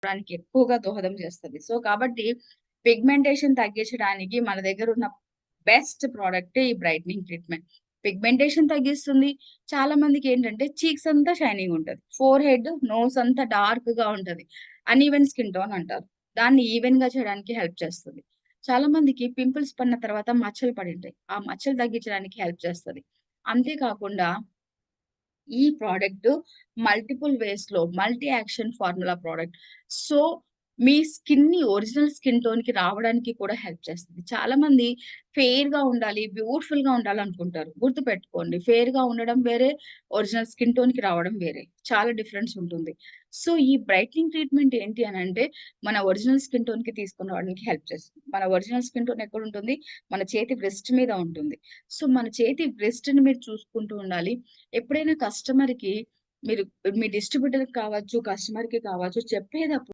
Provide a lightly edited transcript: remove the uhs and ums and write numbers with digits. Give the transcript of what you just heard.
దానికి ఎక్కువగా దోహదం చేస్తది. సో, కాబట్టి పిగ్మెంటేషన్ తగ్గించడానికి మన దగ్గరున్న బెస్ట్ ప్రొడక్టే ఈ బ్రైట్నింగ్ ట్రీట్‌మెంట్. పిగ్మెంటేషన్ తగ్గిస్తుంది. చాలా మందికేంటంటే చీక్స్ అంతా షైనింగుంటది. ఫోర్‌హెడ్, నోస్ అంతా డార్క్‌గా ఉంటది. అన్‌ఈవెన్ స్కిన్ టోన్ అంటారు. దాన్ని ఈవెన్‌గా చేయడానికి హెల్ప్ చేస్తది. చాలా మందికి పింపుల్స్ పడిన తర్వాత మచ్చలు పడింటాయి. ఆ మచ్చలు తగ్గించడానికి హెల్ప్ చేస్తది. అంతే కాకుండా ఈ ప్రొడక్ట్ మల్టిపుల్ వేస్‌లో multi action formula product. So, మీ స్కిన్‌ని ఒరిజినల్ స్కిన్ టోన్‌కి రావడానికి కూడా హెల్ప్ చేస్తది. చాలామంది ఫెయిర్‌గా ఉండాలి, బ్యూటిఫుల్‌గా ఉండాలనుకుంటారు. గుర్తుపెట్టుకోండి, ఫెయిర్‌గా ఉండడం వేరే, ఒరిజినల్ స్కిన్ టోన్‌కి రావడం వేరే. చాలా డిఫరెన్స్ ఉంటుంది. సో, ఈ బ్రైట్నింగ్ ట్రీట్మెంట్ ఏంటి అనంటే, మన ఒరిజినల్ స్కిన్ టోన్‌కి తీసుకొని రావడానికి హెల్ప్ చేస్తుంది. మన ఒరిజినల్ స్కిన్ టోన్ ఎక్కడుంటుంది? మన చేతి వ్రిస్ట్ మీద ఉంటుంది. సో, మన చేతి వ్రిస్ట్‌ని మీరు చూసుకుంటూ ఉండాలి. ఎప్పుడైనా కస్టమర్‌కి మీరు మీ డిస్ట్రిబ్యూటర్‌కి కావచ్చు, కస్టమర్‌కి కావచ్చు చెప్పేటప్పుడు